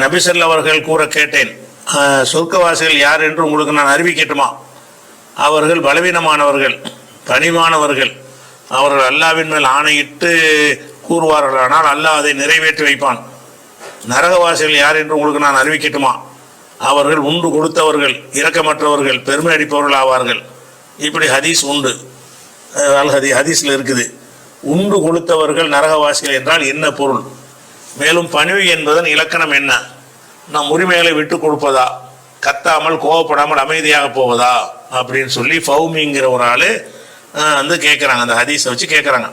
நபிசல் அவர்கள் கூற கேட்டேன், சொர்க்கவாசிகள் யார் என்று உங்களுக்கு நான் அறிவிக்கட்டுமா? அவர்கள் பலவீனமானவர்கள், பணிவானவர்கள். அவர்கள் அல்லாவின் மேல் ஆணையிட்டு கூறுவார்களானால் அல்லாஹ் அதை நிறைவேற்றி வைப்பான். நரகவாசிகள் யார் என்று உங்களுக்கு நான் அறிவிக்கட்டுமா? அவர்கள் உண்டு கொடுத்தவர்கள், இரக்கமற்றவர்கள், பெருமை அடிப்பவர்கள் ஆவார்கள். இப்படி ஹதீஸ் உண்டு, ஹதீஸில் இருக்குது. உண்டு கொடுத்தவர்கள் நரகவாசிகள் என்றால் என்ன பொருள்? மேலும் பணிவு என்பதன் இலக்கணம் என்ன? நம் உரிமைகளை விட்டு கொடுப்பதா, கத்தாமல் கோவப்படாமல் அமைதியாக போவதா அப்படின்னு சொல்லி ஃபௌமிங்கிற ஒரு ஆள் வந்து கேட்குறாங்க. அந்த ஹதீஸை வச்சு கேட்குறாங்க.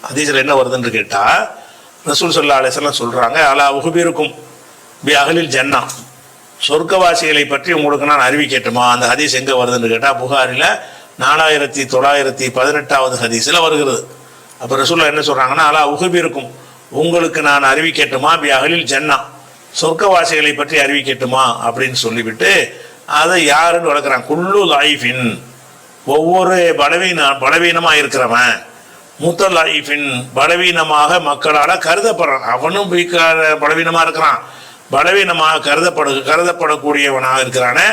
ஹதீஸில் என்ன வருதுன்னு கேட்டால், ரசூல் ஸல்லல்லாஹு அலைஹி வஸல்லம் சொல்கிறாங்க, அலா உஹ்பிருக்கும் பி அஹ்லில் ஜன்னா, சொர்க்கவாசிகளை பற்றி உங்களுக்கு நான் அறிவிக்கட்டுமா? அந்த ஹதீஸ் எங்கே வருதுன்னு கேட்டால், புகாரில் 4918 ஹதீஸில் வருகிறது. அப்போ ரசூலுல்லாஹ் என்ன சொல்கிறாங்கன்னா, அலா உஹ்பிருக்கும், உங்களுக்கு நான் அறிவிக்கட்டுமா பி அஹ்லில் ஜன்னா, சொர்க்கவாசிகளை பற்றி அறிவிக்கட்டுமா அப்படின்னு சொல்லிவிட்டு அதை யாருன்னு வளர்க்குறான். குல்லு லைஃபின், ஒவ்வொரு பலவீனமாக இருக்கிறவன், முத்தலாயிஃபின், பலவீனமாக மக்களால் கருதப்படுறான். அவனும் பலவீனமாக இருக்கிறான், பலவீனமாக கருதப்படக்கூடியவனாக இருக்கிறானே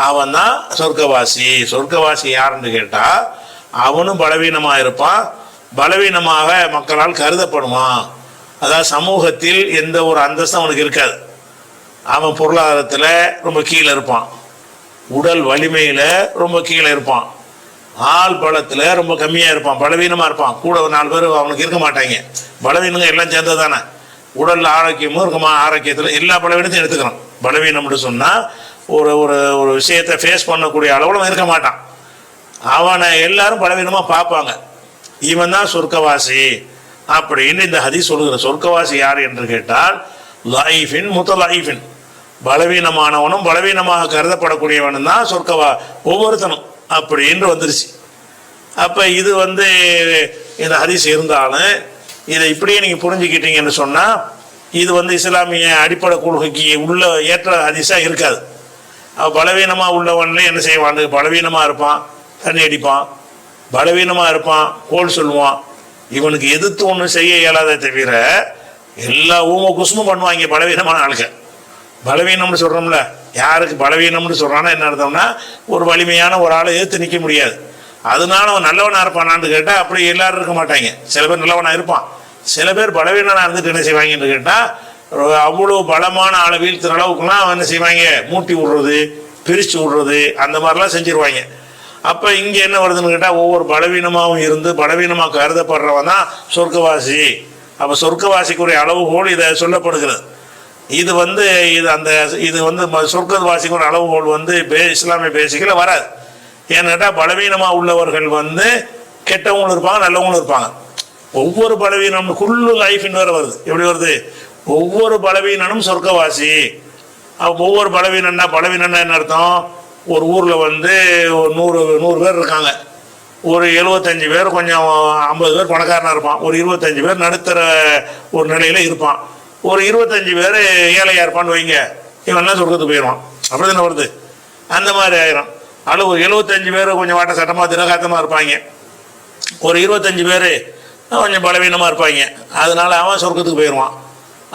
அவன் தான் சொர்க்கவாசி. சொர்க்கவாசி யாருன்னு கேட்டால், அவனும் பலவீனமாக இருப்பான், பலவீனமாக மக்களால் கருதப்படுவான். அதாவது சமூகத்தில் எந்த ஒரு அந்தஸ்தும் அவனுக்கு இருக்காது. அவன் பொருளாதாரத்தில் ரொம்ப கீழே இருப்பான், உடல் வலிமையில் ரொம்ப கீழே இருப்பான், ஆள் பலத்தில் ரொம்ப கம்மியாக இருப்பான், பலவீனமாக இருப்பான். கூட ஒரு 4 பேர் அவனுக்கு இருக்க மாட்டாங்க. பலவீனங்க எல்லாம் சேர்ந்தது தானே. உடல் ஆரோக்கியமும் இருக்குமா, ஆரோக்கியத்தில் எல்லா பலவீனத்தையும் எடுத்துக்கிறான். பலவீனம்னு சொன்னால் ஒரு ஒரு ஒரு விஷயத்தை ஃபேஸ் பண்ணக்கூடிய அளவில் அவன் இருக்க மாட்டான். அவனை எல்லாரும் பலவீனமாக பார்ப்பாங்க. இவன் தான் சொர்க்கவாசி அப்படின்னு இந்த ஹதீஸ் சொல்லுகிற. சொர்க்கவாசி யார் என்று கேட்டால், லைஃபின் முத்தலைஃபின், பலவீனமானவனும் பலவீனமாக கருதப்படக்கூடியவனும் தான் ஒவ்வொருத்தனும் அப்படின்னு வந்துருச்சு. அப்போ இது இந்த ஹதீஸ் இருந்தாலும் இதை இப்படியே நீங்கள் புரிஞ்சுக்கிட்டீங்கன்னு சொன்னால், இது இஸ்லாமிய அடிப்படை கொள்கைக்கு உள்ள ஏற்ற ஹதீஸாக இருக்காது. பலவீனமாக உள்ளவன்ல என்ன செய்வான்? பலவீனமாக இருப்பான், தண்ணி அடிப்பான், பலவீனமாக இருப்பான், கோல் சொல்லுவான். இவனுக்கு எதிர்த்து ஒன்றும் செய்ய இயலாத தவிர எல்லா குசுமும் பண்ணுவாங்க பலவீனமான ஆளுங்க. பலவீனம்னு சொல்கிறோம்ல, யாருக்கு பலவீனம்னு சொல்கிறான்னா என்ன அர்த்தம்னா, ஒரு வலிமையான ஒரு ஆளை எதிர்த்து நிற்க முடியாது. அதனால அவன் நல்லவனாக இருப்பானான்னு கேட்டால் அப்படி எல்லாரும் இருக்க மாட்டாங்க. சில பேர் நல்லவனாக இருப்பான், சில பேர் பலவீனனாக இருந்துட்டு என்ன செய்வாங்கன்னு கேட்டால், அவ்வளோ பலமான ஆளை வீழ்த்துற அளவுக்குலாம் அவன் என்ன செய்வாங்க, மூட்டி விடுறது, பிரித்து விடுறது, அந்த மாதிரிலாம் செஞ்சிருவாங்க. அப்போ இங்கே என்ன வருதுன்னு கேட்டால், ஒவ்வொரு பலவீனமாகவும் இருந்து பலவீனமாக கருதப்படுறவன் தான் சொர்க்கவாசி. அப்போ சொர்க்கவாசிக்குரிய அளவுகோல் இதை சொல்லப்படுகிறது. இது சொர்க்கவாசிக்கு ஒரு அளவுகோல் இஸ்லாமிய பேசிக்கில் வராது. ஏன்னு கேட்டால், பலவீனமாக உள்ளவர்கள் கெட்டவங்களும் இருப்பாங்க, நல்லவங்களும் இருப்பாங்க. ஒவ்வொரு பலவீனம் குல்லு லைஃப்னு வேறு வருது. எப்படி வருது? ஒவ்வொரு பலவீனனும் சொர்க்கவாசி. ஒவ்வொரு பலவீனம்னா என்ன அர்த்தம்? ஒரு ஊரில் ஒரு 100 பேர் இருக்காங்க. ஒரு 75 பேர் கொஞ்சம் 50 பேர் பணக்காரனாக இருப்பான், ஒரு 25 பேர் நடுத்தர ஒரு நிலையில் இருப்பான், ஒரு 25 பேர் ஏழையாக இருப்பான்னு வைங்க. இவன்லாம் சொர்க்கத்துக்கு போயிடுவான். அப்படி தானே வருது? அந்த மாதிரி ஆயிரும். அதில் ஒரு 75 பேர் கொஞ்சம் வாட்ட சட்டமாக தினகாத்தமாக இருப்பாங்க, ஒரு 25 பேர் கொஞ்சம் பலவீனமாக இருப்பாங்க. அதனால அவன் சொர்க்கத்துக்கு போயிடுவான்.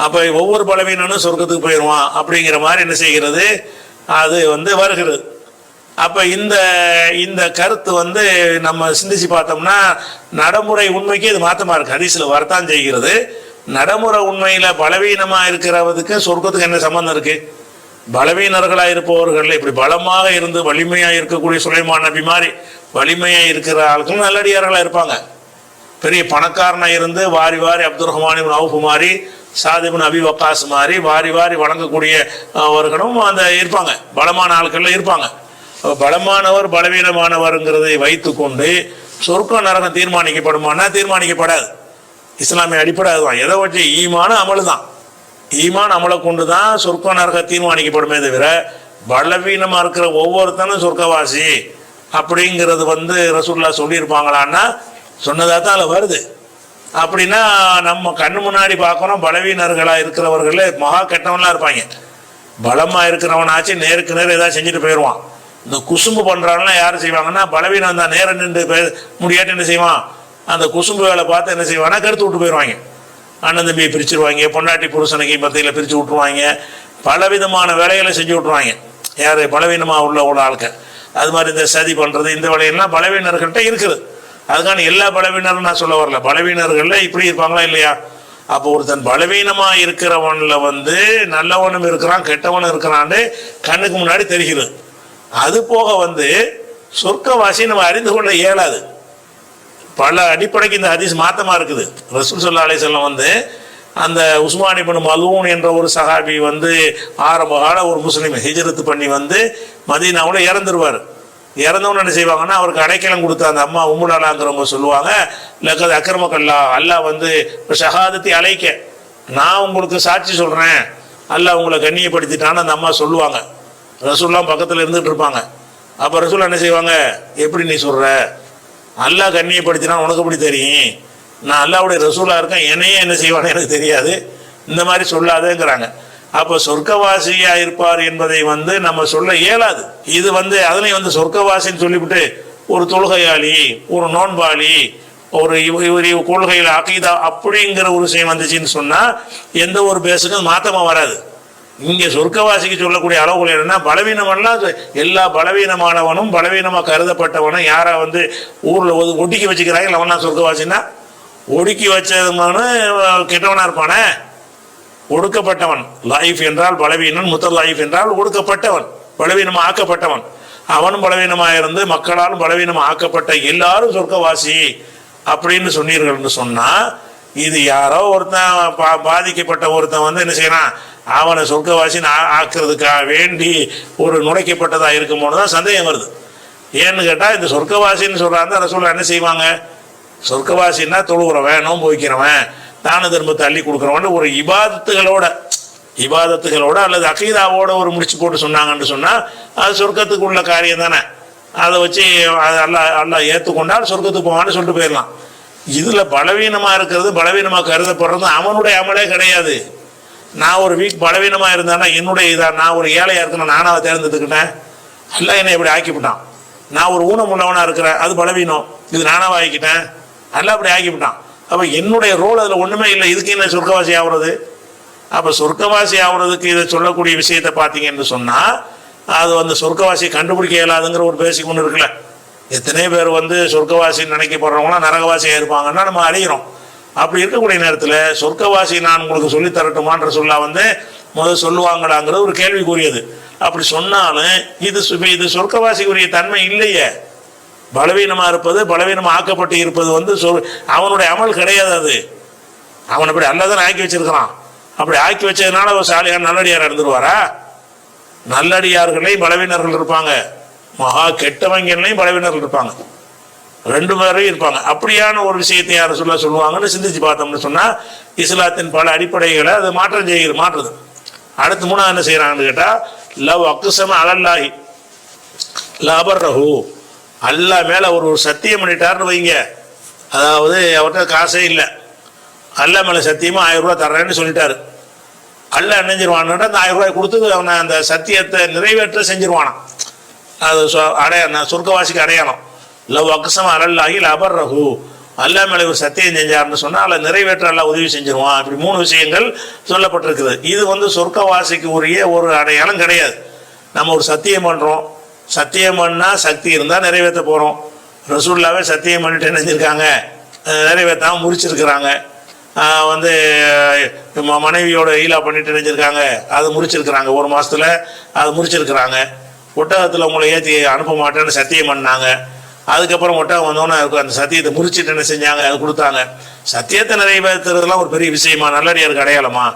அப்போ ஒவ்வொரு பலவீனனும் சொர்க்கத்துக்கு போயிடுவான் அப்படிங்கிற மாதிரி என்ன செய்கிறது, அது வருகிறது. அப்போ இந்த கருத்து நம்ம சிந்திச்சு பார்த்தோம்னா, நடைமுறை உண்மைக்கு இது மாற்றமாக இருக்குது. ஹதீஸில் வரத்தான் செய்கிறது. நடைமுறை உண்மையில் பலவீனமாக இருக்கிறவதுக்கு சொர்க்கத்துக்கு என்ன சம்பந்தம் இருக்குது? பலவீனர்களாக இருப்பவர்கள் இப்படி பலமாக இருந்து வலிமையாக இருக்கக்கூடிய சுலைமான் நபி மாதிரி வலிமையாக இருக்கிற ஆட்களும் நல்லடியார்களாக இருப்பாங்க. பெரிய பணக்காரனாக இருந்து வாரி வாரி அப்துல் ரஹ்மான் இப்னு அவுஃப் மாதிரி, சாத் இப்னு அபி வக்காஸ் மாதிரி வாரி வாரி வழங்கக்கூடியவர்களும் இருப்பாங்க, பலமான ஆட்களில் இருப்பாங்க. பலமானவர் பலவீனமானவருங்கிறதை வைத்து கொண்டு சொர்க்க நரகம் தீர்மானிக்கப்படுமானா தீர்மானிக்கப்படாது. இஸ்லாமிய அடிப்படை அதுதான். எதை வச்சு? ஈமான அமலு தான். ஈமான் அமலை கொண்டு தான் சொர்க்க நரகம் தீர்மானிக்கப்படுமே தவிர, பலவீனமாக இருக்கிற ஒவ்வொருத்தனும் சொர்க்கவாசி அப்படிங்கிறது ரசூலுல்லாஹ் சொல்லியிருப்பாங்களான்னா சொன்னதாக தான் அதில் வருது. அப்படின்னா நம்ம கண்ணு முன்னாடி பார்க்குறோம், பலவீனர்களாக இருக்கிறவர்களே மகா கெட்டவன்லாம் இருப்பாங்க. பலமாக இருக்கிறவனாச்சு நேருக்கு நேரம் ஏதாவது செஞ்சுட்டு போயிடுவான். இந்த குசும்பு பண்ணுறாங்கன்னா யார் செய்வாங்கன்னா, பலவீனம் தான். நேரம் நின்று முடியாட்டு என்ன செய்வான், அந்த குசும்பு வேலை பார்த்து என்ன செய்வானா கருத்து விட்டு போயிடுவாங்க. அண்ணன் தம்பியை பிரிச்சுருவாங்க, பொண்டாட்டி புருஷனுக்கு மத்தியில் பிரித்து விட்ருவாங்க, பலவிதமான வேலைகளை செஞ்சு விட்ருவாங்க. யார் பலவீனமாக உள்ள ஆட்கள். அது மாதிரி இந்த சதி பண்ணுறது, இந்த வேலையெல்லாம் பலவீனர்கள்ட்ட இருக்குது. அதுக்கான எல்லா பலவீனரும் நான் சொல்ல வரல, பலவீனர்களில் இப்படி இருப்பாங்களா இல்லையா? அப்போ ஒருத்தன் பலவீனமாக இருக்கிறவனில் வந்து நல்லவனும் இருக்கிறான் கெட்டவனும் இருக்கிறான்னு கண்ணுக்கு முன்னாடி தெரிகிறது. அது போக வந்து சொர்க்கவாசி நம்ம அறிந்து கொள்ள இயலாது. பல அடிப்படைக்கு இந்த ஹதீஸ் மாத்தமாக இருக்குது. ரசூல் ஸல்லல்லாஹு அலைஹி வஸல்லம் வந்து அந்த உஸ்மான் இப்னு மலூன் என்ற ஒரு சஹாபி வந்து ஆரம்ப கால ஒரு முஸ்லீம் ஹிஜ்ரத் பண்ணி வந்து மதீனாவில் இறந்துருவார். இறந்தவன்னு என்ன செய்வாங்கன்னா, அவருக்கு அடைக்கலம் கொடுத்த அந்த அம்மா உம்முலாலாங்கிறவங்க சொல்லுவாங்க, லக்கத் அக்ரமக்கல்லா, அல்லாஹ் வந்து ஷஹாதத்தை அழைக்க, நான் உங்களுக்கு சாட்சி சொல்கிறேன், அல்லாஹ் உங்களை கண்ணியப்படுத்திட்டான்னு அந்த அம்மா சொல்லுவாங்க. ரசூல்லாம் பக்கத்தில் இருந்துகிட்டு இருப்பாங்க. அப்போ ரசூல் என்ன செய்வாங்க, எப்படி நீ சொல்கிற, அல்லாஹ் கண்ணியப்படுத்தினா உனக்கு எப்படி தெரியும், நான் அல்லாஹ்வுடைய ரசூலாக இருக்கேன், என்னையே என்ன செய்வானே எனக்கு தெரியாது, இந்த மாதிரி சொல்லாதேங்கிறாங்க. அப்போ சொர்க்கவாசியாக இருப்பார் என்பதை வந்து நம்ம சொல்ல இயலாது. இது வந்து அதுலேயும் வந்து சொர்க்கவாசின்னு சொல்லிவிட்டு ஒரு தொழுகையாளி, ஒரு நோன்பாளி, ஒரு இவர் கொள்கையில் அகீதா அப்படிங்கிற ஒரு விஷயம் வந்துச்சுன்னு சொன்னால் எந்த ஒரு பேசுக்கும் மாற்றமாக வராது. இங்கே சொர்க்கவாசிக்கு சொல்லக்கூடிய அளவுகள் என்னன்னா, பலவீனமெல்லாம் எல்லா பலவீனமானவனும் பலவீனமாக கருதப்பட்டவனும் யாரை வந்து ஊரில் ஒடுக்கி வச்சுக்கிறாங்க, அவனா சொர்க்கவாசின்னா ஒடுக்கி வச்சதுமான கெட்டவனா இருப்பானே, ஒடுக்கப்பட்டவன். லைஃப் என்றால் பலவீனன், முதல் லைஃப் என்றால் ஒடுக்கப்பட்டவன், பலவீனமாக ஆக்கப்பட்டவன். அவனும் பலவீனமாக இருந்து மக்களாலும் பலவீனமாக ஆக்கப்பட்ட எல்லாரும் சொர்க்கவாசி அப்படின்னு சொன்னீர்கள்னு சொன்னா, இது யாரோ ஒருத்தன் பாதிக்கப்பட்ட ஒருத்தன் வந்து என்ன செய்யறான், அவனை சொர்க்கவாசின்னு ஆக்குறதுக்காக வேண்டி ஒரு நுழைக்கப்பட்டதா இருக்கும் போதுதான் சந்தேகம் வருது. ஏன்னு கேட்டால் இந்த சொர்க்கவாசின்னு சொல்றாங்க, ரசூலுல்லாஹ் என்ன செய்வாங்க, சொர்க்கவாசின்னா தொழுகிறவன், நோன்பு வைக்கிறவன், தான தர்மத்தை அள்ளி கொடுக்குறவன், ஒரு இபாதத்துகளோட அல்லது அகீதாவோட ஒரு முடிச்சு போட்டு சொன்னாங்கன்னு சொன்னால் அது சொர்க்கத்துக்கு உள்ள காரியம் தானே. அதை வச்சு அல்லாஹ் ஏற்றுக்கொண்டால் சொர்க்கத்துக்கு போவான்னு சொல்லிட்டு போயிடலாம். இதில் பலவீனமாக இருக்கிறது, பலவீனமாக கருதப்படுறது அவனுடைய அமலே கிடையாது. நான் ஒரு வீக் பலவீனமாக இருந்தானா என்னுடைய இதாக, நான் ஒரு ஏழையாக இருக்கணும், நானாக தேர்ந்தெடுத்துக்கிட்டேன், அல்லாஹ் என்னை எப்படி ஆக்கிவிட்டான். நான் ஒரு ஊனம் உள்ளவனாக இருக்கிறேன், அது பலவீனம், இது நானாக ஆக்கிட்டேன், அல்லாஹ் அப்படி ஆக்கிவிட்டான். அப்போ என்னுடைய ரோல் அதில் ஒன்றுமே இல்லை, இதுக்கு என்ன சொர்க்கவாசி ஆகுறது. அப்போ சொர்க்கவாசி ஆகுறதுக்கு இதை சொல்லக்கூடிய விஷயத்தை பார்த்தீங்கன்னு சொன்னால் அது வந்து சொர்க்கவாசியை கண்டுபிடிக்க இயலாதுங்கிற ஒரு பேசிக் ஒன்று இருக்குல்ல. எத்தனை பேர் வந்து சொர்க்கவாசின்னு நினைக்கப்படுறவங்களாம் நரகவாசியாக இருப்பாங்கன்னா நம்ம அறிகிறோம். அப்படி இருக்கக்கூடிய நேரத்தில் சொர்க்கவாசி நான் உங்களுக்கு சொல்லி தரட்டுமான்ற சொல்ல வந்து முதல் சொல்லுவாங்களாங்கிறது ஒரு கேள்விக்குரியது. அப்படி சொன்னாலும் இது சொர்க்கவாசிக்குரிய தன்மை இல்லையே. பலவீனமாக இருப்பது, பலவீனமாக ஆக்கப்பட்டு இருப்பது வந்து அவனுடைய அமல் கிடையாது. அது அவனை அப்படி அல்லாஹ் தான் ஆக்கி வச்சிருக்கிறான். அப்படி ஆக்கி வச்சதுனால ஒரு சாலியான நல்லடியார் இருந்துருவாரா? நல்லடியார்களையும் பலவீனர்கள் இருப்பாங்க, மகா கெட்டவங்களையும் பலவீனர்கள் இருப்பாங்க, ரெண்டு பேரும் இருப்பாங்க. அப்படியான ஒரு விஷயத்தை யார் சொல்லுவாங்கன்னு சிந்திச்சு பார்த்தோம்னு சொன்னால் இஸ்லாத்தின் பல அடிப்படைகளை அது மாற்றுது. அடுத்து மூணாவது என்ன செய்யறாங்கன்னு கேட்டால், லவ் அக்குசம அலல்லாஹி லபர்ரஹு, அல்லாஹ் மேலே ஒரு சத்தியம் பண்ணிட்டாருன்னு வைங்க, அதாவது அவர்கிட்ட காசே இல்லை, அல்லாஹ் மேலே சத்தியமாக 1000 ரூபா தர்றேன்னு சொல்லிட்டாரு. அல்லாஹ் நினைஞ்சிருவான்னு அந்த 1000 ரூபாய் கொடுத்து அவனை அந்த சத்தியத்தை நிறைவேற்ற செஞ்சிருவானான். அது சொர்க்கவாசிக்கு அடையாளம். லவ் அக்ஸம அலல்லாஹி லபர்ரஹு, அல்லாஹ் மேலே ஒரு சத்தியம் செஞ்சார்னு சொன்னால் அதில் நிறைவேற்ற அல்லாஹ் உதவி செஞ்சிருவான். இப்படி 3 விஷயங்கள் சொல்லப்பட்டிருக்குது. இது வந்து சொர்க்கவாசிக்கு உரிய ஒரு அடையாளம் கிடையாது. நம்ம ஒரு சத்தியம் பண்ணுறோம், சத்தியம் பண்ணால் சக்தி இருந்தால் நிறைவேற்ற போகிறோம். ரசூலுல்லாஹ்வே சத்தியம் பண்ணிட்டு நினைஞ்சிருக்காங்க, நிறைவேற்றாமல் முறிச்சிருக்கிறாங்க. வந்து மனைவியோட ஈலா பண்ணிட்டு நினைஞ்சிருக்காங்க, அது முறிச்சிருக்கிறாங்க, 1 மாதத்தில் அது முறிச்சிருக்கிறாங்க. ஒட்டகத்தில் உங்களை ஏற்றி அனுப்ப மாட்டேன்னு சத்தியம் பண்ணாங்க, அதுக்கப்புறம் ஒட்டகம் வந்தோன்னே அந்த சத்தியத்தை முறிச்சிட்டு என்ன செஞ்சாங்க, அது கொடுத்தாங்க. சத்தியத்தை நிறைவேற்றுறதுலாம் ஒரு பெரிய விஷயமா, நல்லடியாருக்கு அடையாளமா?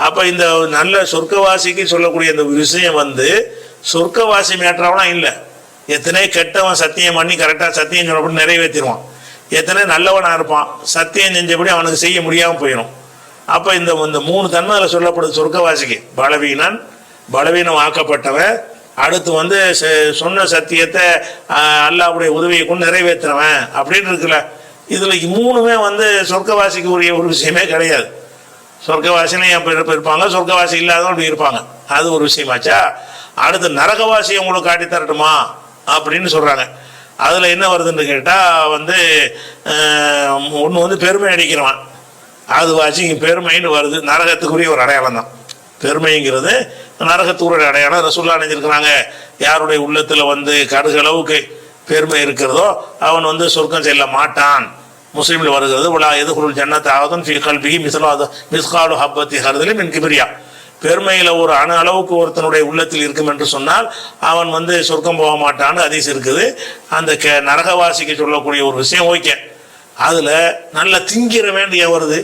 அப்போ இந்த நல்ல சொர்க்கவாசிக்கு சொல்லக்கூடிய இந்த விஷயம் வந்து சொர்க்கவாசி மேற்றாவெல்லாம் இல்லை. எத்தனை கெட்டவன் சத்தியம் பண்ணி கரெக்டாக சத்தியம் சொன்னபடி நிறைவேற்றிடுவான், எத்தனை நல்லவனாக இருப்பான், சத்தியம் செஞ்சபடி அவனுக்கு செய்ய முடியாமல் போயிடும். அப்போ இந்த 3 தன்மையில் சொல்லப்படுது சொர்க்கவாசிக்கு. பலவீனம் ஆக்கப்பட்டவன், அடுத்து வந்து சொன்ன சத்தியத்தை அல்லாஹ்வுடைய உதவியை கொண்டு நிறைவேற்றுறவன் அப்படின்னு இருக்குல்ல. இதில் 3மே வந்து சொர்க்கவாசிக்கு உரிய ஒரு விஷயமே கிடையாது. சொர்க்கவாசினையும் இருப்பாங்க, சொர்க்கவாசி இல்லாதவங்க இருப்பாங்க, அது ஒரு விஷயமாச்சா. அடுத்து நரகவாசியை உங்களுக்கு காட்டி தரட்டுமா அப்படின்னு சொல்கிறாங்க. அதில் என்ன வருதுன்னு கேட்டால் வந்து ஒன்று வந்து பெருமை அடிக்கிறவன், அது வாச்சு இங்கே பெருமைன்னு வருது. நரகத்துக்குரிய ஒரு அடையாளம் தான் பெருமைங்கிறது. நரகத்துக்குரிய அடையாளம். ரசூலுல்லாஹ் நினைஞ்சிருக்கிறாங்க, யாருடைய உள்ளத்தில் வந்து கடுகளவுக்கு பெருமை இருக்கிறதோ அவன் வந்து சொர்க்கம் செல்ல மாட்டான். முஸ்லீமில் வருகிறது, உலா எதுகுல் ஜன்னத் ஆகுதுன் ஃபீ கல்பிஹி மிஸ்காலு ஹப்பத்தி ஹர்தலி மின் கிப்ரியா. பெருமையில் ஒரு அணு அளவுக்கு ஒருத்தனுடைய உள்ளத்தில் இருக்கும் என்று சொன்னால் அவன் வந்து சொர்க்கம் போக மாட்டான்னு ஹதீஸ் இருக்குது. அந்த நரகவாசிக்கு சொல்லக்கூடிய ஒரு விஷயம் ஓகே. அதில் நல்லா திங்கிற வேண்டிய வருது.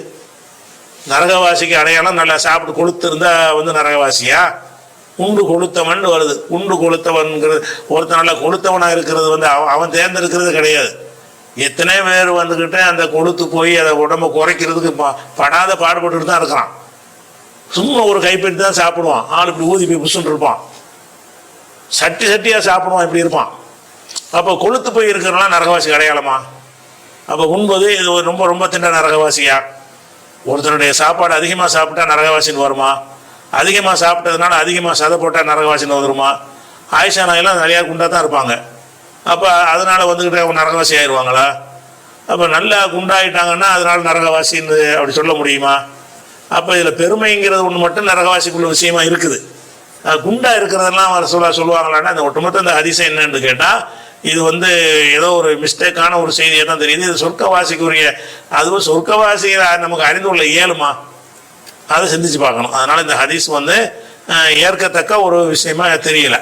நரகவாசிக்கு அடையாளம் நல்லா சாப்பிட்டு கொளுத்திருந்தா வந்து நரகவாசியா? உண்டு கொளுத்தவன் வருது. உண்டு கொளுத்தவன்கிறது ஒருத்தன் நல்லா கொளுத்தவனாக இருக்கிறது வந்து அவன் தேர்ந்தெடுக்கிறது கிடையாது. எத்தனை பேர் வந்துக்கிட்டு அந்த கொளுத்து போய் அதை உடம்பை குறைக்கிறதுக்கு படாத பாடுபட்டு தான் இருக்கிறான். சும்மா ஒரு கைப்பற்றி தான் சாப்பிடுவான். ஆள் இப்படி ஊதி போய் புசுன்னு இருப்பான். சட்டியாக சாப்பிடுவான், இப்படி இருப்பான். அப்போ கொளுத்து போய் இருக்கிறலாம் நரகவாசி அடையாளமா? அப்போ உண்பது இது ரொம்ப ரொம்ப திண்ட நரகவாசியா? ஒருத்தனுடைய சாப்பாடு அதிகமாக சாப்பிட்டா நரகவாசின்னு வருமா? அதிகமாக சாப்பிட்டதுனால அதிகமாக சதை போட்டால் நரகவாசின்னு வந்துருமா? ஆயிஷா நாயெல்லாம் நிறையா குண்டாக தான் இருப்பாங்க. அப்போ அதனால் வந்துக்கிட்டு அவங்க நரகவாசி ஆயிடுவாங்களா? அப்போ நல்லா குண்டாயிட்டாங்கன்னா அதனால் நரகவாசின்னு அப்படி சொல்ல முடியுமா? அப்போ இதில் பெருமைங்கிறது ஒன்று மட்டும் நரகவாசிக்குள்ள விஷயமா இருக்குது. குண்டா இருக்கிறதெல்லாம் சொல்லுவாங்களான்னா அந்த ஒட்டுமொத்த அந்த ஹதீஸை என்னன்னு கேட்டால் இது வந்து ஏதோ ஒரு மிஸ்டேக்கான ஒரு செய்தியை தான் தெரியுது. இது சொர்க்கவாசிக்குரிய, அதுவும் சொர்க்கவாசியை நமக்கு அறிந்து கொள்ள இயலுமா? அதை சிந்திச்சு பார்க்கணும். அதனால் இந்த ஹதீஸ் வந்து ஏற்கத்தக்க ஒரு விஷயமா தெரியல.